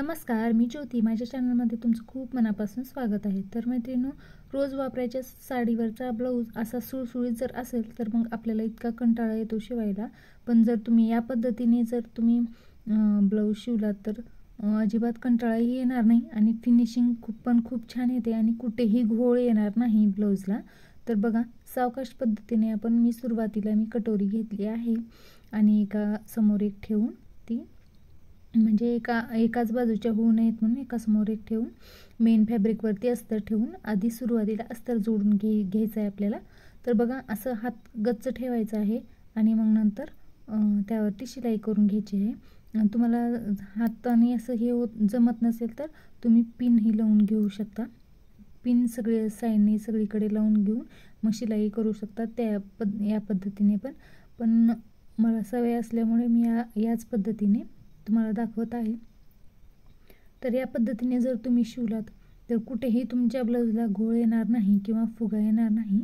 नमस्कार, मी ज्योती. माझ्या चॅनलमध्ये तुमचं खूप मनापासून स्वागत आहे. तर मैत्रिणींनो, रोज वापरायच्या साडीवरचा ब्लाऊज असा सुळसुळीत जर असेल तर मग आपल्याला इतका कंटाळा येतो शिवायला. पण जर तुम्ही या पद्धतीने जर तुम्ही ब्लाऊज शिवलात तर अजिबात कंटाळाही येणार नाही आणि फिनिशिंग खूप छान येते आणि कुठेही घोळ येणार नाही ब्लाऊजला. तर बघा, सावकाश पद्धतीने मी सुरुवातीला कटोरी घेतली आहे आणि एका समोर एक ठेवून ती म्हणजे एकाच बाजूच्या होऊ नयेत म्हणून एका समोर एक ठेवून मेन फॅब्रिकवरती अस्तर ठेवून आधी सुरुवातीला अस्तर जोडून घ्यायचं आहे आपल्याला. तर बघा, असं हात गच्च ठेवायचा आहे आणि मग नंतर त्यावरती शिलाई करून घ्यायची आहे. तुम्हाला हाताने असं हे जमत नसेल तर तुम्ही पिनही लावून घेऊ शकता. पिन सगळे साईडने सगळीकडे लावून घेऊन मग शिलाई करू शकता या पद्धतीने पण मला सवय असल्यामुळे मी याच पद्धतीने तुम्हाला दाखवत आहे. तर या पद्धतीने जर तुम्ही शिवलात तर कुठेही तुमच्या ब्लाऊजला घोळ येणार नाही किंवा फुगा येणार नाही.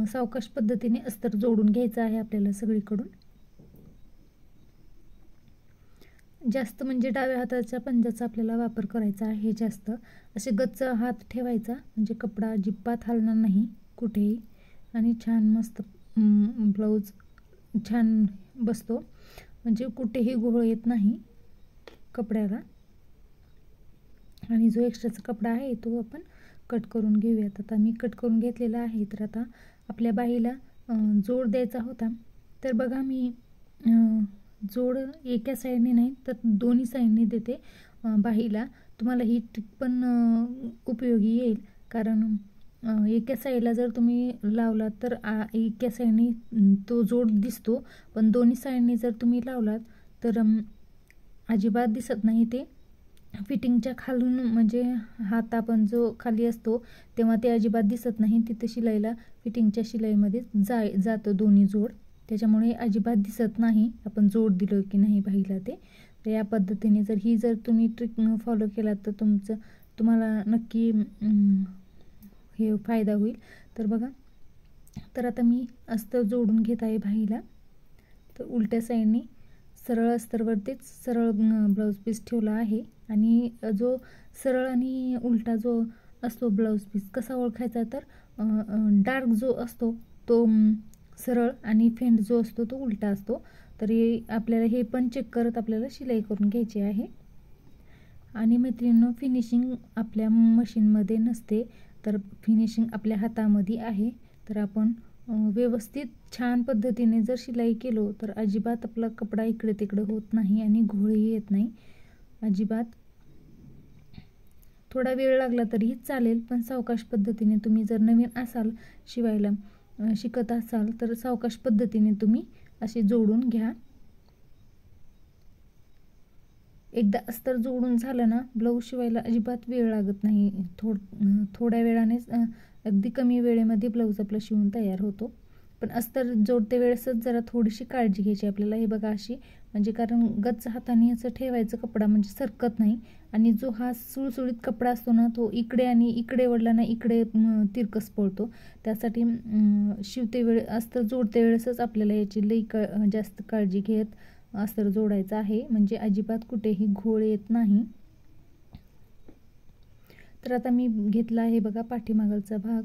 सावकाश पद्धतीने अस्तर जोडून घ्यायचं आहे आपल्याला सगळीकडून. जास्त म्हणजे डाव्या हाताच्या पंजाचा आपल्याला वापर करायचा आहे. जास्त असे गच्च हात ठेवायचा म्हणजे कपडा अजिबात हलणार नाही कुठेही आणि छान मस्त ब्लाऊज छान बसतो. म्हणजे कुठेही घोळ येत नाही कपड्याला. आणि जो एक्स्ट्राचा कपडा आहे तो आपण कट करून घेऊयात. आता मी कट करून घेतलेला आहे. तर आता आपल्या बाहीला जोड द्यायचा होता. तर बघा, मी जोड एका साईडने नाही तर दोन्ही साईडने देते बाहीला. तुम्हाला ही ट्रिक पण उपयोगी येईल, कारण एका साईडला जर तुम्ही लावलात तर एका साईडने तो जोड दिसतो, पण दोन्ही साईडने जर तुम्ही लावलात तर अजिबात दिसत नाही. ते फिटिंगच्या खालून म्हणजे हात आपण जो खाली असतो तेव्हा ते अजिबात दिसत नाही. तिथं शिलाईला फिटिंगच्या शिलाईमध्ये जातो दोन्ही जोड, त्याच्यामुळे अजिबात दिसत नाही आपण जोड दिलो की नाही बाहीला ते. तर या पद्धतीने जर तुम्ही ट्रिक फॉलो केलात तर तुम्हाला नक्की हे फायदा होईल. तर बघा, तर आता मी अस्तर जोडून घेत आहे बाहीला. तर उलट्या साईडने सरळ अस्तरवरतीच सरळ ब्लाऊज पीस ठेवला आहे आणि जो सरळ आणि उलटा जो असतो ब्लाऊज पीस कसा ओळखायचा, तर डार्क जो असतो तो सरळ आणि फेंट जो असतो तो उलटा असतो. तर आपल्याला हे पण चेक करत आपल्याला शिलाई करून घ्यायची आहे. आणि मैत्रिणींनो, फिनिशिंग आपल्या मशीनमध्ये नसते, तर फिनिशिंग आपल्या हातामध्ये आहे. तर आपण व्यवस्थित छान पद्धतीने जर शिलाई केलो तर अजिबात आपला कपडा इकडे तिकडे होत नाही आणि घोळही येत नाही अजिबात. थोडा वेळ लागला तरीही चालेल, पण सावकाश पद्धतीने तुम्ही जर नवीन असाल शिवायला शिकत असाल तर सावकाश पद्धतीने तुम्ही असे जोडून घ्या. एकदा अस्तर जोडून झालं ना, ब्लाऊज शिवायला अजिबात वेळ लागत नाही. थोड्या वेळानेच अगदी कमी वेळेमध्ये ब्लाऊज आपला शिवून तयार होतो. पण अस्तर जोडते वेळेसच जरा थोडीशी काळजी घ्यायची आपल्याला. हे बघा, अशी म्हणजे कारण गच्च हाताने असं ठेवायचं कपडा म्हणजे सरकत नाही. आणि जो हा सुळसुळीत कपडा असतो ना, तो इकडे आणि इकडे वळला ना इकडे तिरकस पडतो. त्यासाठी अस्तर जोडते वेळेसच आपल्याला याची लई जास्त काळजी घेत अस्तर जोडायचं आहे, म्हणजे अजिबात कुठेही घोळ येत नाही. तर आता मी घेतला आहे बघा पाठीमागचा भाग.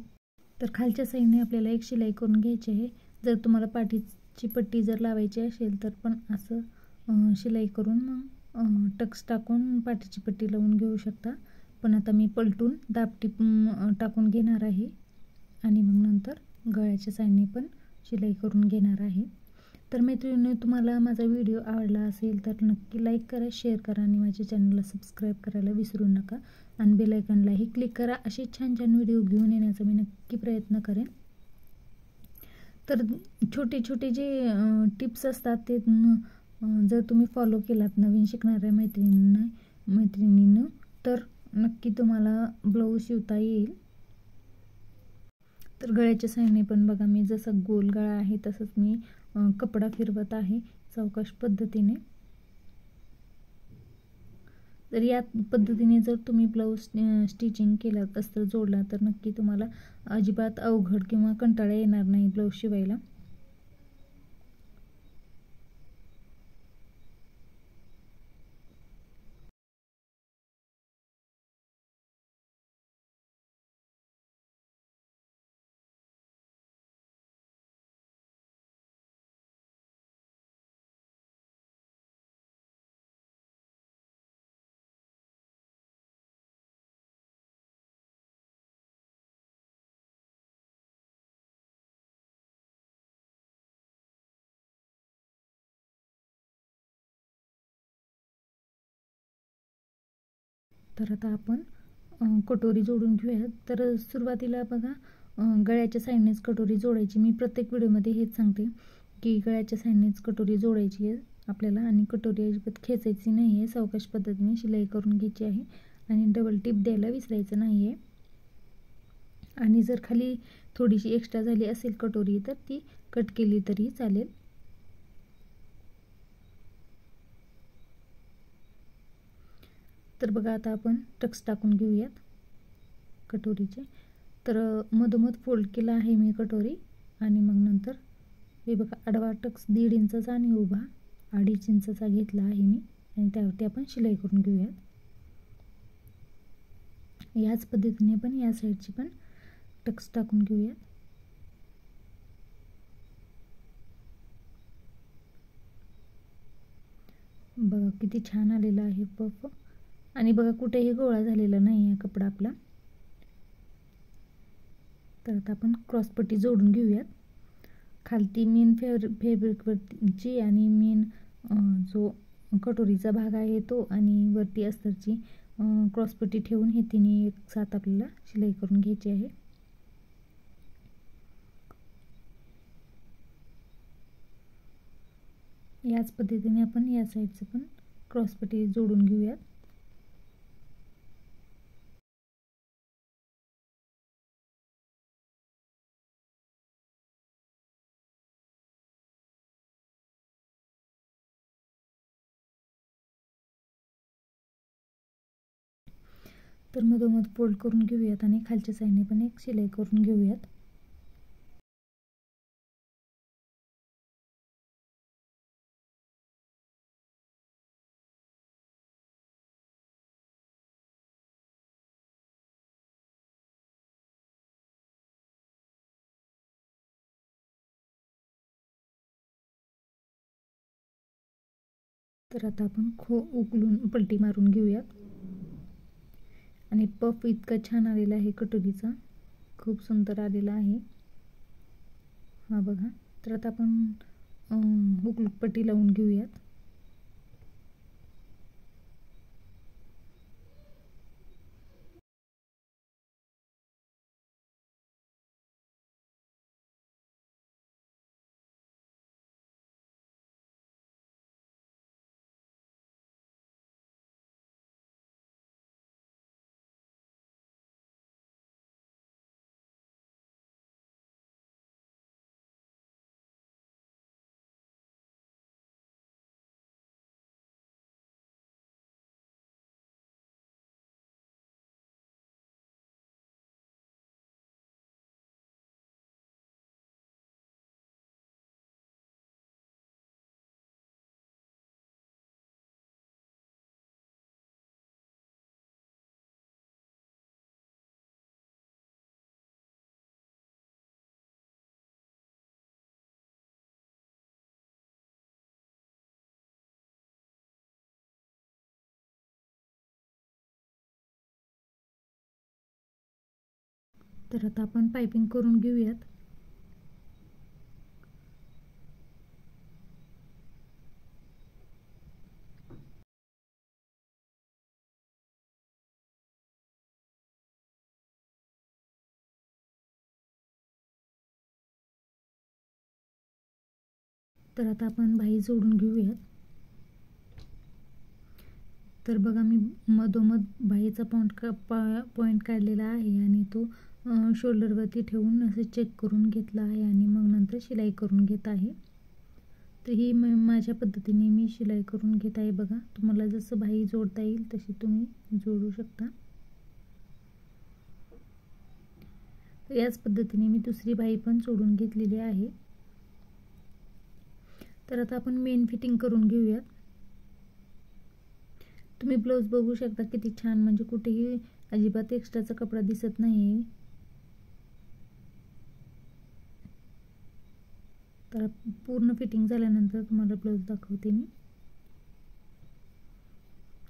तर खालच्या साईडने आपल्याला एक शिलाई करून घ्यायची आहे. जर तुम्हाला पाठीची पट्टी जर लावायची असेल तर पण असं शिलाई करून मग टक्स टाकून पाठीची पट्टी लावून घेऊ शकता. पण आता मी पलटून दाबटी टाकून घेणार आहे आणि मग नंतर गळ्याच्या साईडने पण शिलाई करून घेणार आहे. तर मैत्रिणींनो, तुम्हाला माझा व्हिडिओ आवडला असेल तर नक्की लाईक करा, शेअर करा आणि माझ्या चॅनलला सबस्क्राईब करायला विसरू नका आणि बेल आयकॉनलाही क्लिक करा. असे छान छान व्हिडिओ घेऊन येण्याचा मी नक्की प्रयत्न करेन. तर छोटे छोटे जे टिप्स असतात ते जर तुम्ही फॉलो केलात नवीन शिकणाऱ्या मैत्रिणींना तर नक्की तुम्हाला ब्लाऊज शिवता येईल. तर गळ्याच्या साईडने पण बघा, मी जसं गोल गळा आहे तसंच मी कपडा फिरवत आहे सावकाश पद्धतीने. तर या पद्धतीने जर तुम्ही ब्लाऊज स्टिचिंग केला, अस्तर जोडला तर नक्की तुम्हाला अजिबात अवघड किंवा कंटाळा येणार नाही ब्लाऊज शिवायला. तर आता आपण कटोरी जोडून घेऊया. तर सुरुवातीला बघा गळ्याच्या साईडनेच कटोरी जोडायची. मी प्रत्येक व्हिडिओमध्ये हेच सांगते की गळ्याच्या साईडनेच कटोरी जोडायची आहे आपल्याला, आणि कटोरी अजिबात खेचायची नाही आहे. सावकाश पद्धतीने शिलाई करून घ्यायची आहे आणि डबल टिप द्यायला विसरायचं नाही आहे. आणि जर खाली थोडीशी एक्स्ट्रा झाली असेल कटोरी तर ती कट केली तरी चालेल. तर बघा आता आपण टक्स टाकून घेऊयात कटोरीचे. तर मधोमध फोल्ड केला आहे मी कटोरी, आणि मग नंतर हे बघा आडवा टक्स 1.5 इंचाचा आणि उभा 2.5 इंचाचा घेतला आहे मी, आणि त्यावरती आपण शिलाई करून घेऊयात. याच पद्धतीने पण या साईडची पण टक्स टाकून घेऊयात. बघा किती छान आलेला आहे पफ, आणि बघा कुठेही गोळा झालेला नाही आहे कपडा आपला. तर आता आपण क्रॉसपट्टी जोडून घेऊयात. खालती मेन फॅब्रिकवरची आणि मेन जो कटोरीचा भाग आहे तो, आणि वरती अस्तरची क्रॉसपट्टी ठेवून हे तिन्ही एक साथ आपल्याला शिलाई करून घ्यायची आहे. याच पद्धतीने आपण या साईडचं पण क्रॉसपट्टी जोडून घेऊयात. तर मधोमध फोल्ड करून घेऊयात आणि खालच्या साईडने पण एक शिलाई करून घेऊयात. तर आता आपण उकलून पलटी मारून घेऊयात. आणि पफ इतका छान आलेला आहे कटोरीचा, खूप सुंदर आलेला आहे हा बघा. तर आता आपण पट्टी लावून घेऊयात. तर आता आपण पाइपिंग करून घेऊयात. तर आता आपण बाही जोडून घेऊयात. तर बघा मी मधोमध बाहीचा पॉइंट काढलेला आहे आणि तो शोल्डरवरती ठेवून असे चेक करून घेतला आहे, आणि मग नंतर शिलाई करून घेत आहे. तर ही माझ्या पद्धतीने मी शिलाई करून घेत आहे. बघा तुम्हाला जसं बाही जोडता येईल तशी तुम्ही जोडू शकता. याच पद्धतीने मी दुसरी बाही पण जोडून घेतलेली आहे. तर आता आपण मेन फिटिंग करून घेऊयात. तुम्ही ब्लाउज बघू शकता किती छान, म्हणजे कुठेही अजिबात एक्स्ट्राचा कपडा दिसत नाही. तर पूर्ण फिटिंग झाल्यानंतर तुम्हाला ब्लाउज दाखवते मी.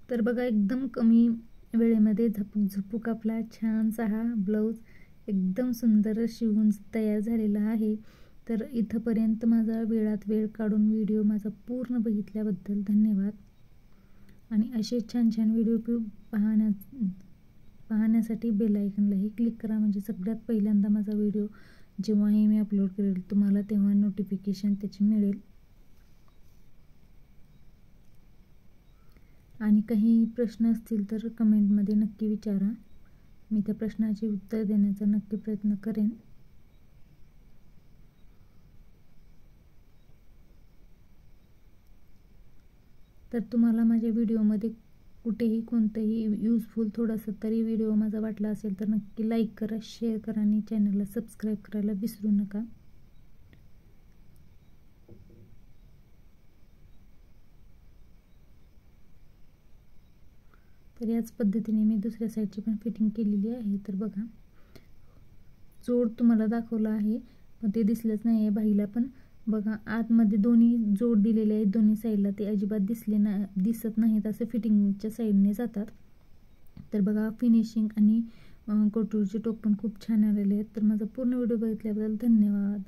तर बघा एकदम कमी वेळेमध्ये झपूक आपला छानसा हा ब्लाउज एकदम सुंदर शिवून तयार झालेला आहे. तर इथंपर्यंत माझा वेळात वेळ काढून व्हिडिओ माझा पूर्ण बघितल्याबद्दल धन्यवाद. आणि असे छान छान व्हिडिओ पाहण्यासाठी बेल आयकॉनलाही क्लिक करा, म्हणजे सगळ्यात पहिल्यांदा माझा व्हिडिओ जेव्हाही मी अपलोड करेल तुम्हाला तेव्हा नोटिफिकेशन त्याची मिळेल. आणि काही प्रश्न असतील तर कमेंटमध्ये नक्की विचारा, मी त्या प्रश्नाचे उत्तर देण्याचा नक्की प्रयत्न करेन. तर तुम्हाला माझ्या व्हिडिओमध्ये कुठेही कोणतंही यूजफुल थोडासा तरी व्हिडिओ माझा वाटला असेल तर नक्की लाईक करा, शेअर करा आणि चॅनलला सबस्क्राईब करायला विसरू नका. तर याच पद्धतीने मी दुसऱ्या साईडची पण फिटिंग केलेली आहे. तर बघा, जोड तुम्हाला दाखवला आहे पण ते दिसलंच नाही आहे बाईला, पण बघा आतमध्ये दोन्ही जोड दिलेले आहेत दोन्ही साईडला, ते अजिबात दिसत नाहीत, असे फिटिंगच्या साईडने जातात. तर बघा फिनिशिंग आणि कटोरीचे टोक पण खूप छान आलेले आहेत. तर माझा पूर्ण व्हिडिओ बघितल्याबद्दल धन्यवाद.